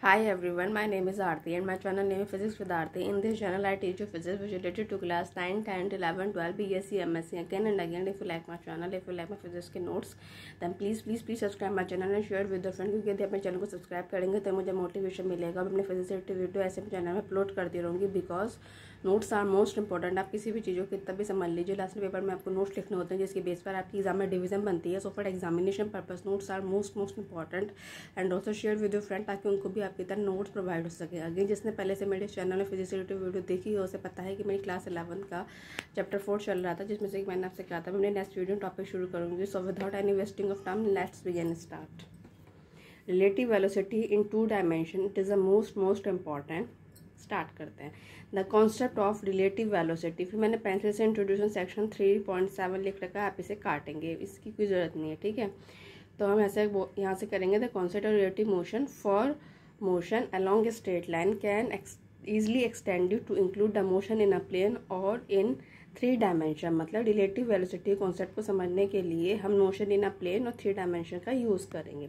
Hi everyone, my name is Aarti and my channel name is Physics with Aarti. In this channel, I teach you physics which is related to class 9, 10, 11, 12, BSc, MSc. Again and again, if you like my channel, if you like my physics के notes, then please subscribe my channel and share with your friend. क्योंकि यदि अपने channel को subscribe करेंगे तो मुझे motivation मिलेगा और अपने फिजिक्स रिलेटेड वीडियो ऐसे चैनल में अपलोड करती रहूँगी because notes are most important. आप किसी भी चीज़ों को कितना भी समझ लीजिए, लास्ट पेपर में आपको नोट्स लिखने होते हैं जिसके बेस पर आपकी एग्जाम में डिवीजन बनती है। So for examination purpose notes are most important and also share with your friend ताकि उनको भी आपकी तरह नोट्स प्रोवाइड हो सके। अगेन जिसने पहले से मेरे चैनल में फिजिक्स रिलेटेड वीडियो देखी है उसे पता है कि मेरी क्लास 11 का चैप्टर 4 चल रहा था, जिसमें से मैंने आपसे कहा था मैं नेक्स्ट वीडियो टॉपिक शुरू करूँगी। So without any wasting of time let's begin start. Relative velocity in 2 dimension, it is the most important. Start करते हैं। The concept of relative velocity, फिर मैंने पेंसिल से इंट्रोड्यूशन सेक्शन 3.7 लिख रखा है, आप इसे काटेंगे, इसकी कोई ज़रूरत नहीं है, ठीक है। तो हम ऐसे यहाँ से करेंगे। The concept of relative motion for motion along a straight line can easily extend to include the motion in a plane or in 3 dimension। मतलब रिलेटिव वेलोसिटी कॉन्सेप्ट को समझने के लिए हम मोशन इन अ प्लेन और 3 dimension का use करेंगे।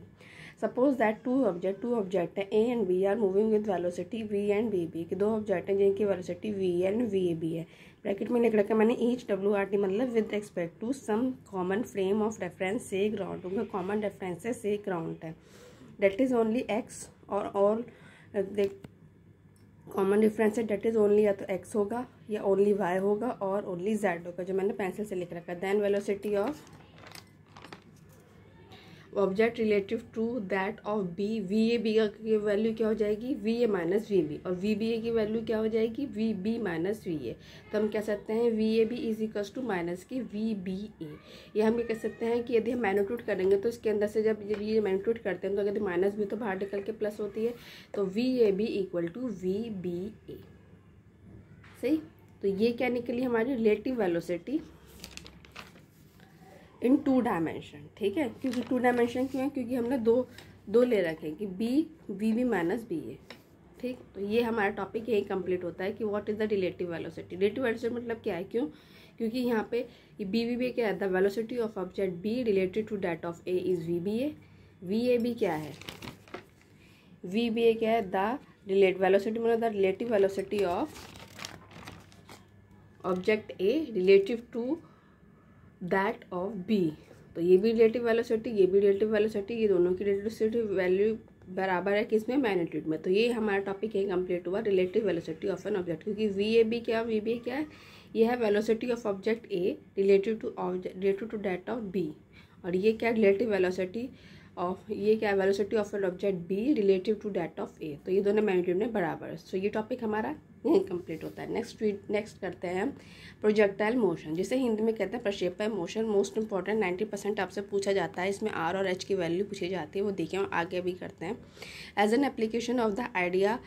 Suppose that two object है A and B are moving with velocity v and v B, कि 2 ऑब्जेक्ट हैं जिनकी velocity v and v A B है। ब्रैकेट में लिख रखा है मैंने ईच WRT, मतलब with respect to some common frame of reference से ग्राउंड, उनका कॉमन रेफरेंस से ग्राउंड है। डेट इज ओनली एक्स और ऑल कॉमन डिफरेंस है, डेट इज ओनली या तो एक्स होगा या ओनली वाई होगा और ओनली जेड होगा, जो मैंने पेंसिल से लिख रखा है। Then velocity of object relative to that of B, v A B की वैल्यू क्या हो जाएगी v A minus v B, और वी बी ए की वैल्यू क्या हो जाएगी v B minus v A. तो हम कह सकते हैं v A B is equals to minus की वी बी ए। या हम ये कह सकते हैं कि यदि हम मैग्नीट्यूड करेंगे तो इसके अंदर से जब ये मैग्नीट्यूड करते हैं तो यदि माइनस भी तो बाहर निकल के प्लस होती है, तो V A B equal to V B A. सही, तो ये क्या निकली हमारी रिलेटिव वेलोसिटी इन 2 डायमेंशन, ठीक है। क्योंकि 2 डायमेंशन क्यों है, क्योंकि हमने दो ले रखे हैं कि वी बी माइनस बी ए, ठीक। तो ये हमारा टॉपिक यही कंप्लीट होता है कि what is the relative velocity. Relative velocity मतलब क्या है, क्यों, क्योंकि यहाँ पे ये बी क्या है, the velocity of object B related to that of A is v A B क्या है, वी बी ए क्या है, द वेलोसिटी मतलब the relative velocity of object A relative to that of B. तो ये भी रिलेटिव वेलोसिटी, ये भी रिलेटिव वेलोसिटी, ये दोनों की रिलेटिव वैल्यू बराबर है किसमें, मैग्नीट्यूड में। तो ये हमारा टॉपिक यही कंप्लीट हुआ, relative velocity of an object. क्योंकि वी ए बी क्या है, ये है velocity of object A relative to that of B, और ये क्या relative velocity of velocity of an object B relative to that of A. तो ये दोनों मैग्नीट्यूड में बराबर है। सो ये टॉपिक हमारा यही कंप्लीट होता है। नेक्स्ट करते हैं हम प्रोजेक्टाइल मोशन, जिसे हिंदी में कहते हैं प्रक्षेपण मोशन। मोस्ट इंपॉर्टेंट 90% आपसे पूछा जाता है, इसमें आर और एच की वैल्यू पूछी जाती है, वो देखिए हम आगे भी करते हैं। As an application of the idea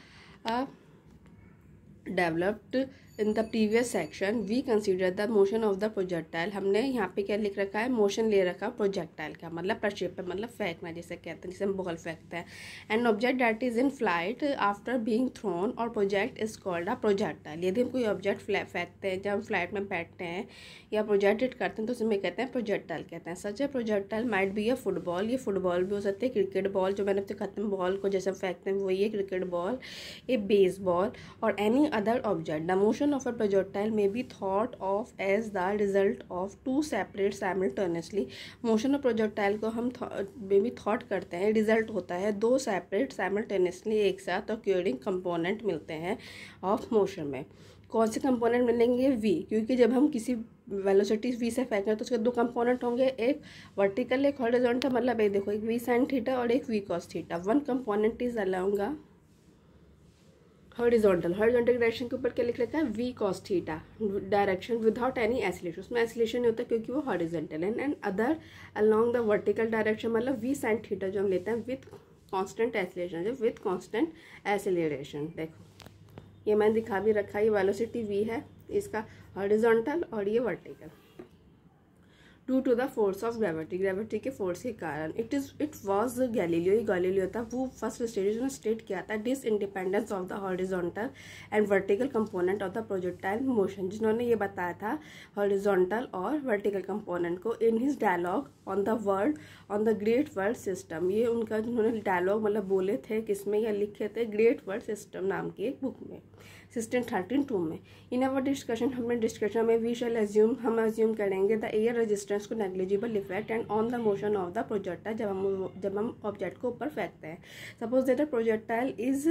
developed in the previous section we consider the motion of the projectile. हमने यहाँ पे क्या लिख रखा है, मोशन ले रखा है प्रोजेक्टाइल का, मतलब प्रक्षेपण मतलब फेंकना जिसे कहते हैं, जिसे हम बॉल फेंकते हैं। And object that is in flight after being thrown और project is called a projectile. यदि हम कोई ऑब्जेक्ट फेंकते हैं, जब हम फ्लाइट में बैठते हैं या प्रोजेक्टेड करते हैं तो उसमें कहते हैं प्रोजेक्टाइल कहते हैं। Such a projectile might be a football, ये फुटबॉल भी हो सकती है, क्रिकेट बॉल जो मैंने आपसे खत्म बॉल को जैसे फेंकते हैं वही है क्रिकेट बॉल, ए बेसबॉल और any other object. The motion of a projectile may be thought of as the result of two separate simultaneously। Motion of projectile को हम में भी थॉट करते हैं, रिजल्ट होता है 2 सेपरेट साइमल्टेनियसली एक साथ ऑक्यूरिंग कंपोनेंट मिलते हैं ऑफ मोशन में। कौन से कंपोनेंट मिलेंगे, वी, क्योंकि जब हम किसी वेलोसिटी वी से फेंक रहे हैं तो उसके 2 कंपोनेंट होंगे, एक वर्टिकल एक हॉरिजॉन्टल, मतलब ये देखो एक वी साइन थीटा और एक V cos theta. One component is along a horizontal direction के ऊपर क्या लिख रखा है V cos theta direction without any acceleration, उसमें एसिलेशन नहीं होता क्योंकि वो हॉरिजॉन्टल है। And other along the vertical direction मतलब वी साइन थीटा जो हम लेते हैं विथ कांस्टेंट एसिलेशन, जो विथ कांस्टेंट एसिलेशन। देखो ये मैंने दिखा भी रखा है, ये वेलोसिटी वी है, इसका हॉरिजॉन्टल और ये vertical. Due to the force of gravity, gravity के फोर्स के कारण। इट वॉज गैलीलियो, ये गैलीलियो था, वो फर्स्ट स्टेज ने स्टेट किया था this independence of the horizontal and vertical component of the projectile motion, जिन्होंने ये बताया था हॉरिजॉन्टल और वर्टिकल कंपोनेंट को in his dialogue on the world on the great world system. ये उनका जिन्होंने डायलॉग मतलब बोले थे किसमें या लिखे थे, ग्रेट वर्ल्ड सिस्टम नाम की एक बुक में, 1632 में। इन अवर डिस्कशन, हमें डिस्कशन में वी शैल एज्यूम, हम एज्यूम करेंगे द एयर रेजिस्टेंस को negligible effect and on the motion of the projectile, जब हम ऑब्जेक्ट को ऊपर फेंकते हैं। Suppose that the projectile is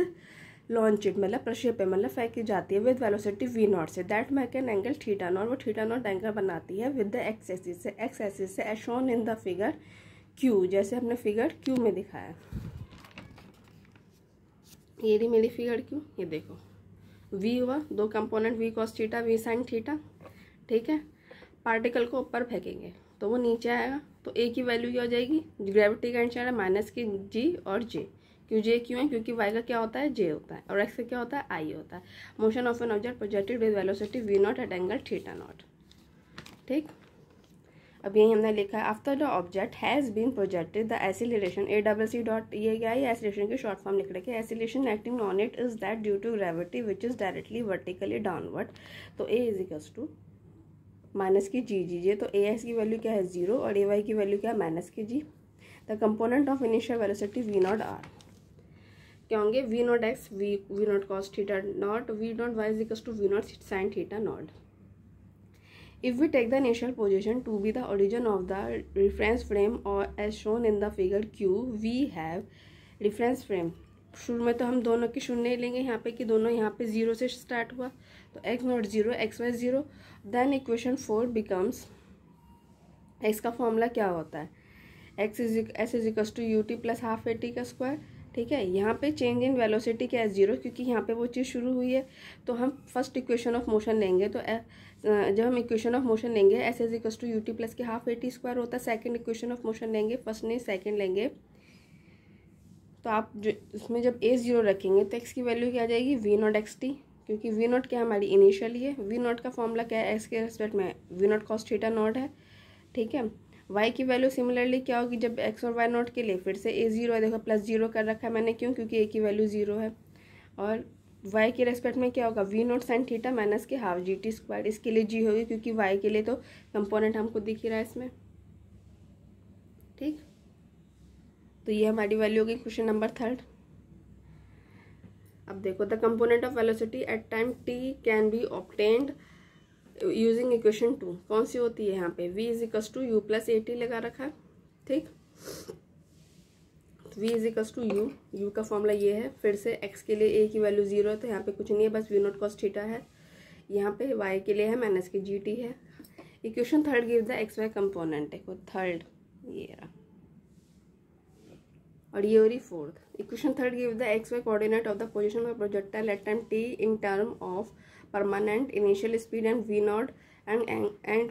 launched, मतलब प्रक्षेप मतलब फेंकी जाती है विद वेलोसिटी v नॉट से, that make an angle theta not, वो थीटा नॉट एंगल बनाती है विद द एक्स एक्सिस से, एक्स एक्सिस से as shown in the figure q, जैसे हमने फिगर q में दिखाया। ये रही मेरी फिगर q, ये देखो v हुआ, दो component v cos theta v sin theta, ठीक है। पार्टिकल को ऊपर फेंकेंगे तो वो नीचे आएगा, तो a की वैल्यू क्या हो जाएगी, ग्रेविटी का इंस्टेंट है माइनस की g और j, क्यों j क्यों है, क्योंकि y का क्या होता है j होता है और x का क्या होता है i होता है। Motion of an object projected with velocity v nought at angle theta nought, ठीक। अब यही हमने लिखा है after the object has been projected the acceleration, ACC dot, ये क्या है, एसिलेशन की शॉर्ट फॉर्म लिख रखे हैं। Acylation acting on it is that due to gravity which is directly vertically downward, तो A is equals to minus की जी, तो AX की वैल्यू क्या है 0 और AY की वैल्यू क्या है माइनस की g. The component of initial velocity v naught are क्या होंगे, v naught x, v naught cos theta naught, v naught y is equals to v naught sine theta naught. If we take the initial position to be the origin of the reference frame or as shown in the figure Q, we have reference frame। शुरू में तो हम दोनों की शून्य ही लेंगे यहाँ पे कि दोनों यहाँ पे 0 से स्टार्ट हुआ, तो x nought 0, xy 0। Then equation 4 becomes, x का फॉर्मूला क्या होता है, s is equals to ut plus half at का स्क्वायर, ठीक है। यहाँ पे चेंज इन वेलोसिटी क्या है 0, क्योंकि यहाँ पे वो चीज़ शुरू हुई है, तो हम फर्स्ट इक्वेशन ऑफ मोशन लेंगे, तो जब हम इक्वेशन ऑफ मोशन लेंगे s is equals to ut plus के हाफ at स्क्वायर होता है। सेकंड इक्वेशन ऑफ मोशन लेंगे, फर्स्ट नहीं सेकंड लेंगे, तो आप जो इसमें जब a 0 रखेंगे तो x की वैल्यू क्या आ जाएगी v नॉट xt, क्योंकि v नॉट क्या हमारी इनिशियल है, v नॉट का फॉर्मूला क्या है x के रेस्पेक्ट में v naught cos theta naught है, ठीक है। y की वैल्यू सिमिलरली क्या होगी, जब x और y नॉट के लिए फिर से a 0 है, देखो प्लस 0 कर रखा है मैंने, क्यों, क्योंकि a की वैल्यू 0 है, और y के रेस्पेक्ट में क्या होगा v naught sine theta minus के हाफ gt स्क्वायर, इसके लिए g होगी क्योंकि y के लिए तो कंपोनेंट हमको दिख ही रहा है इसमें, ठीक। तो ये हमारी वैल्यू होगी क्वेश्चन नंबर 3। अब देखो the component of velocity at time t can be obtained using equation 2, कौन सी होती है यहाँ पे, v is equals to u plus at लगा रखा है, ठीक। v is equals to u का फॉर्मूला ये है, फिर से x के लिए a की वैल्यू 0 है, तो यहाँ पे कुछ नहीं है, बस v नॉट कॉस थीटा है, यहाँ पे y के लिए है माइनस की gt है। Equation 3 give the xy component, देखो 3 ये रहा, और ये हो रही 4th equation. 3 give the xy coordinate of the position of projectile eight time t in term of permanent initial speed and v naught and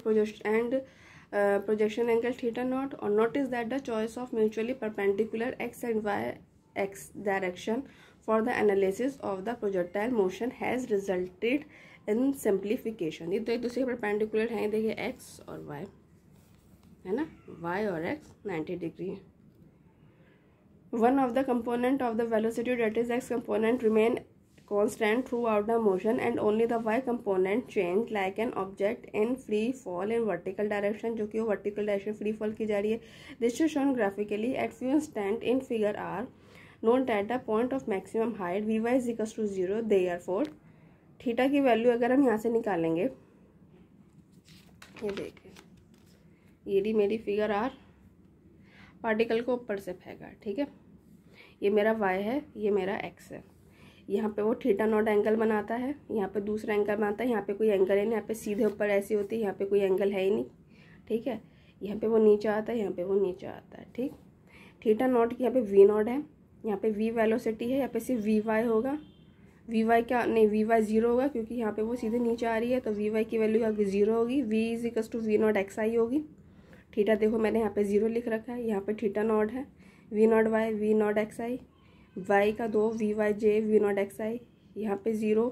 projection angle theta naught, or notice that the choice of mutually perpendicular x and y x direction for the analysis of the projectile motion has resulted in simplification। ये तो एक दूसरे perpendicular हैं, देखिए x और y है ना, y और x 90 degree. one of the component of the velocity, that is x component, remain constant throughout the motion and only the y component change like an object in free fall in vertical direction, जो कि वो vertical direction free fall की जा रही है। This is shown graphically at few instant in figure R, note that the point of maximum height vy is equals to 0, therefore theta की value अगर हम यहाँ से निकालेंगे, ये देखिए ये रही मेरी फिगर R, पार्टिकल को ऊपर से फेंका, ठीक है, ये मेरा y है, ये मेरा x है, यहाँ पे वो थीटा नॉट एंगल बनाता है, यहाँ पे दूसरा एंगल बनाता है, यहाँ पे कोई एंगल है नहीं, यहाँ पे सीधे ऊपर ऐसी होती है, यहाँ पे कोई एंगल है ही नहीं, ठीक है। यहाँ पे वो नीचे आता है, यहाँ पे वो नीचे आता है, ठीक। थीटा नॉट की यहाँ पे वी नॉट है, यहाँ पे वी वेलोसिटी है, यहाँ पे सिर्फ वी वाई होगा, वी वाई क्या नहीं, वी वाई 0 होगा क्योंकि यहाँ पे वो सीधे नीचे आ रही है, तो वी वाई की वैल्यू आगे 0 होगी, V is equals to V naught X I होगी। थीटा देखो मैंने यहाँ पे 0 लिख रखा है, यहाँ पे थीटा नॉट है, V not Y V naught X I, Y का 2 V Y J V naught X I, यहाँ पे 0,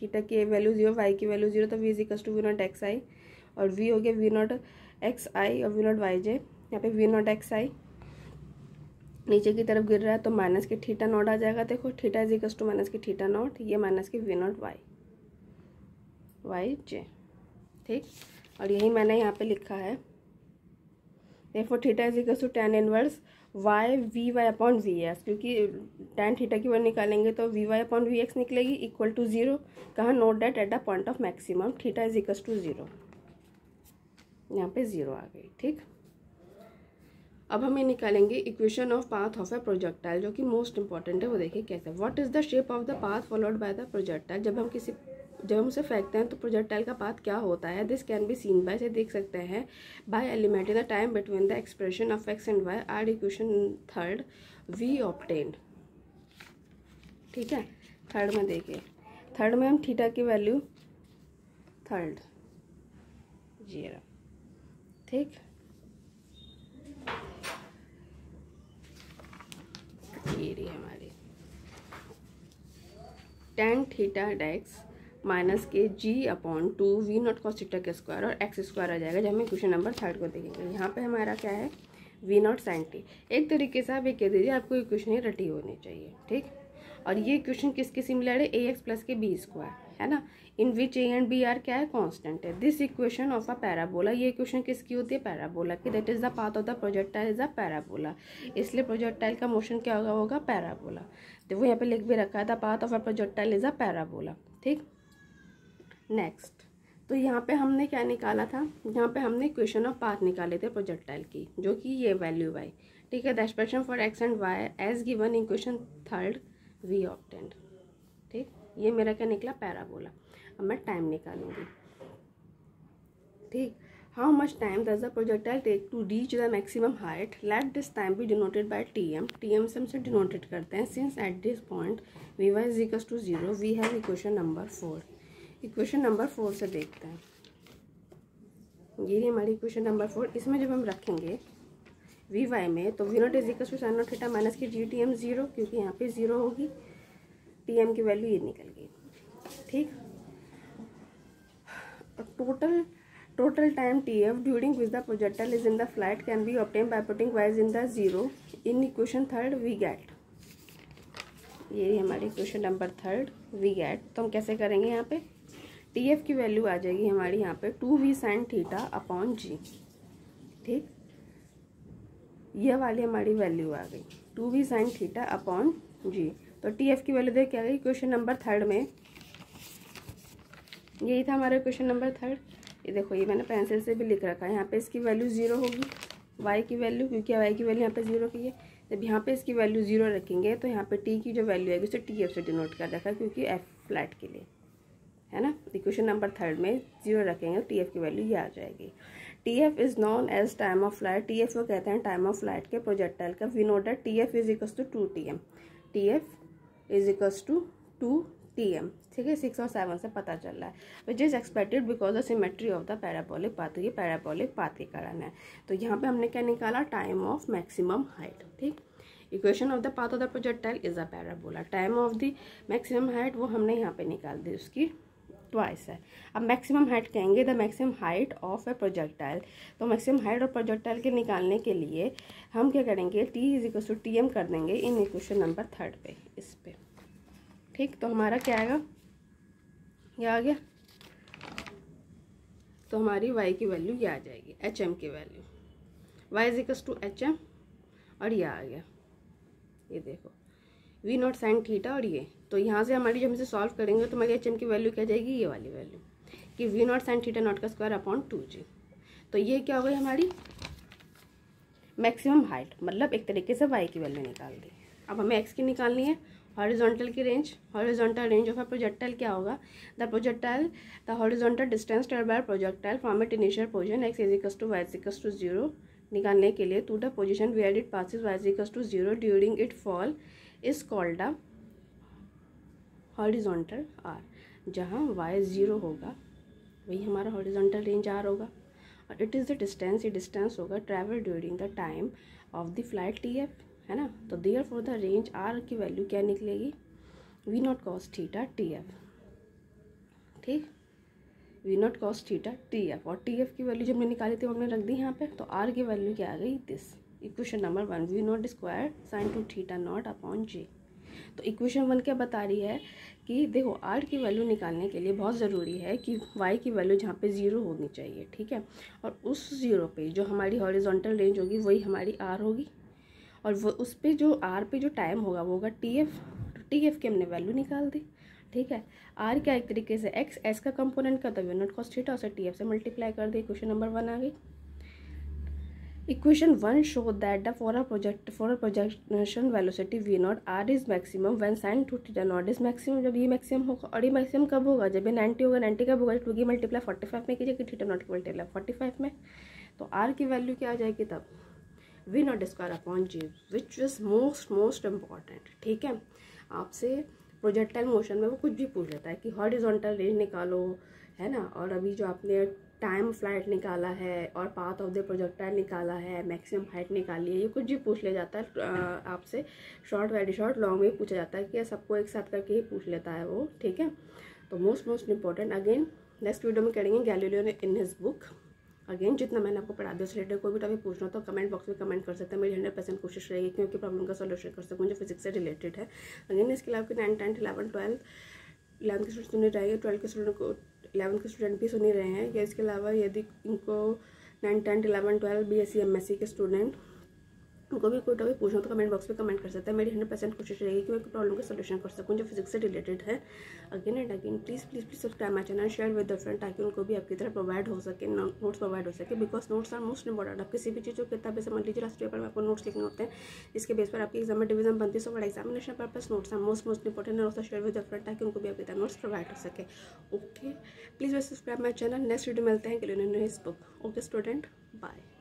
थीटा की वैल्यू 0, वाई की वैल्यू 0, तो V is equals to V naught X I, और वी हो गया वी नॉट एक्स आई और वी नॉट वाई जे, यहाँ पे वी नॉट एक्स आई नीचे की तरफ गिर रहा है तो माइनस के थीटा नॉट आ जाएगा। देखो theta is equal to minus की थीटा नॉट, ये माइनस की वी नॉट वाई जे, ठीक। और यही मैंने यहाँ पे लिखा है, देखो theta is equal to tan inverse y v y upon v x, क्योंकि tan थीटा की वैल्यू निकालेंगे तो v y upon v x निकलेगी इक्वल टू 0। कहाँ, note that at the point of maximum theta is equal to 0, यहाँ पे 0 आ गई, ठीक। अब हमें निकालेंगे equation of path of a projectile, जो कि मोस्ट इंपॉर्टेंट है। वो देखिए कैसे, what is the shape of the path followed by the projectile. जब हम उसे फेंकते हैं तो प्रोजेक्टाइल का पाथ क्या होता है। This can be seen by, से देख सकते हैं, by eliminating the time between the expression of x and y our equation third we obtained, ठीक है। थर्ड में देखिए, थर्ड में हम थीटा की वैल्यू थर्ड 0, ठीक। ये रही हमारी tan थीटा डेक्स माइनस के g upon 2 V naught cos theta के स्क्वायर और एक्स स्क्वायर आ जाएगा। जब हम क्वेश्चन नंबर थर्ड को देखेंगे, यहाँ पे हमारा क्या है, वी नॉट साइन टी। एक तरीके से आप ये कह दीजिए आपको इक्वेशन ही रटी होनी चाहिए, ठीक। और ये इक्वेशन किसके सिमिलर है, ए एक्स प्लस के बी स्क्वायर, है ना, इन विच ए एंड बी आर क्या है, कांस्टेंट है। This equation of a parabola, ये इक्वेशन किसकी होती है, पैराबोला की। That is the path of the projectile is a parabola, इसलिए प्रोजेक्टाइल का मोशन क्या होगा पैराबोला। देखो यहाँ पे लिख भी रखा है, the path of a projectile is a parabola, ठीक। नेक्स्ट, तो यहाँ पे हमने क्या निकाला था, यहाँ पे हमने इक्वेशन ऑफ पाथ निकाले थे प्रोजेक्टाइल की, जो कि ये वैल्यू वाई, ठीक है। The expression for X and Y as given equation third we obtained, ठीक। ये मेरा क्या निकला, पैराबोला। अब मैं टाइम निकालूंगी, ठीक। How much time does the projectile take to reach the maximum height, let this time be denoted by T M. T M से हमसे डिनोटेड करते हैं। Since at this point V Y is equal to 0, we have equation number 4। Equation number 4 से देखते हैं, ये हमारी equation number 4। इसमें जब हम रखेंगे वी वाई में, तो V naught is equal to sine naught theta minus की जी टी एम 0, क्योंकि यहाँ पे 0 होगी, टी एम की वैल्यू ये निकल गई, ठीक। Total time T F during which the projectile is in the flight can be obtain by putting Y is in the 0 in equation third we get, ये हमारी equation number third we get. तो हम कैसे करेंगे, यहाँ पे T F की value आ जाएगी हमारी यहाँ पे 2v साइन थीटा अपॉन जी, ठीक। ये वाली हमारी वैल्यू आ गई 2v साइन थीटा अपॉन जी। तो टी एफ की वैल्यू देख क्या गई, क्वेश्चन नंबर थर्ड में यही था हमारा क्वेश्चन नंबर थर्ड। ये देखो, ये मैंने पेंसिल से भी लिख रखा है, यहाँ पे इसकी वैल्यू 0 होगी, y की वैल्यू, क्योंकि y की वैल्यू यहाँ पे 0 की है। जब यहाँ पे इसकी वैल्यू 0 रखेंगे तो यहाँ पे t की जो वैल्यू आएगी उसे टी एफ से डिनोट कर रखा है, क्योंकि f फ्लैट के लिए, है ना। इक्वेशन नंबर थर्ड में 0 रखेंगे तो टी एफ की वैल्यू ये आ जाएगी। T F is known as time of flight, T F को कहते हैं टाइम ऑफ फ्लाइट के प्रोजेक्टाइल का। We know that T F is equals to 2 T M, T F is equals to 2 T M, ठीक है। 6 और 7 से पता चल रहा है, which is expected because the symmetry of the parabolic path, ये पैराबोलिक पाथ के कारण है। तो यहाँ पे हमने क्या निकाला, टाइम ऑफ मैक्सिमम हाइट, ठीक। Equation of the path of the projectile is a parabola. Time of the maximum height वो हमने यहाँ पे निकाल दी, उसकी ट्वाइस है। अब मैक्सिमम हाइट कहेंगे, the maximum height of a projectile. तो मैक्सिमम हाइट ऑफ प्रोजेक्टाइल के निकालने के लिए हम क्या करेंगे, T is equal to T M कर देंगे इन इक्वेशन नंबर थर्ड पे, इस पे, ठीक। तो हमारा क्या आएगा, ये आ गया। तो हमारी y की वैल्यू ये आ जाएगी, एच एम की value, y is equal to H M, और ये आ गया, ये देखो वी नॉट साइन थीटा। और ये तो यहाँ से हमारी जब हम इसे सॉल्व करेंगे तो हमारी एच एम की वैल्यू क्या जाएगी, ये वाली वैल्यू, कि V naught sine theta naught का स्क्वायर अपॉन 2g। तो ये क्या हो गई हमारी मैक्सिमम हाइट, मतलब एक तरीके से y की वैल्यू निकाल दी। अब हमें x की निकालनी है, हॉरिजॉन्टल की range. Horizontal range of a projectile क्या होगा, the horizontal distance travelled by projectile from it initial position x is equal to y is equal to 0 निकालने के लिए to the position where it passes y is equal to 0 during it fall is called the horizontal R. जहाँ y 0 होगा वही हमारा horizontal range r होगा, और it is the distance, ये डिस्टेंस होगा travel during the time of the flight T F, है ना। तो therefore the range R की वैल्यू क्या निकलेगी, V naught cos theta T F, ठीक। V0 cos थीटा TF, और TF की वैल्यू जब हमने निकाली थी हमने रख दी यहाँ पे, तो R की वैल्यू क्या आ गई this. Equation number 1 V0 square sine 2 theta naught upon J। तो इक्वेशन 1 क्या बता रही है कि देखो R की वैल्यू निकालने के लिए बहुत ज़रूरी है कि Y की वैल्यू जहाँ पे 0 होनी चाहिए, ठीक है। और उस 0 पे जो हमारी हॉरिजॉन्टल रेंज होगी वही हमारी R होगी, और वो उस पे जो R पे जो टाइम होगा वो होगा TF। तो TF की हमने वैल्यू निकाल दी, ठीक है। R क्या एक तरीके से x, S का कंपोनेंट का, तो V0 cos थीटा, उसे TF से मल्टीप्लाई कर दी। क्वेश्चन नंबर 1 आ गई। Equation 1 show that the for a projection velocity V0 R is maximum when sin 2 theta naught is maximum. जब ये मैक्सिमम होगा, और ये मैक्सिमम कब होगा, जब ये 90 होगा। 90 कब होगा, 2 की मल्टीप्लाई 45 में कीजिए कि थीटा नॉट की मल्टीप्लाई 45 में। तो R की वैल्यू क्या आ जाएगी तब, V0 square upon J, which is most important, ठीक है। आपसे प्रोजेक्टाइल मोशन में वो कुछ भी पूछ लेता है कि हॉरिजॉन्टल रेंज निकालो, है ना, और अभी जो आपने टाइम फ्लाइट निकाला है और पाथ ऑफ द प्रोजेक्टाइल निकाला है, मैक्सिमम हाइट निकाली है, ये कुछ भी पूछ ले जाता है आपसे। शॉर्ट, वेरी शॉर्ट, लॉन्ग में पूछा जाता है कि सबको एक साथ करके ही पूछ लेता है वो, ठीक है। तो most important. Again next video में करेंगे Galileo in his book. Again जितना मैंने आपको पढ़ा दिया उस रिलेटेड कोई भी टॉपिक पूछना हो तो कमेंट बॉक्स में कमेंट कर सकते हैं। मेरी 100% कोशिश रहेगी क्योंकि प्रॉब्लम का सोल्यूशन कर सकूँ जो फिजिक्स से रिलेटेड है। अगेन इसके अलावा 9, 10, 11, 12 11 के स्टूडेंट सुनी रहेंगे, 12 के स्टूडेंट को 11 के स्टूडेंट भी सुनी रहे हैं। या इसके अलावा यदि इनको 9, 10, 11, 12 BSc MSc के स्टूडेंट उनको भी कोई टॉपिक पूछना तो कमेंट बॉक्स में कमेंट कर सकते हैं। मेरी 100% कोशिश रहेगी कि मैं प्रॉब्लम का सोल्यूशन कर सकूँ जो फिजिक्स से रिलेटेड है। Again and again please subscribe my channel, share with the friend, ताकि उनको भी आपकी तरह प्रोवाइड हो सके, नोट्स प्रोवाइड हो सके। Because notes are most important. आप किसी भी चीज़ को किताबें समझ लीजिए, लास्ट पेपर में आपको नोट्स लिखने होते हैं, इसके बेस पर आपकी एग्जाम में डिवीजन बनती है। सो बड़ा examination purpose notes are most important, और शेयर विद द फ्रेंड ताकि उनको भी आपकी तरह नोट्स प्रोवाइड हो सके। Okay, please subscribe my channel. Next video मिलते हैं कि बुक। Okay student, bye.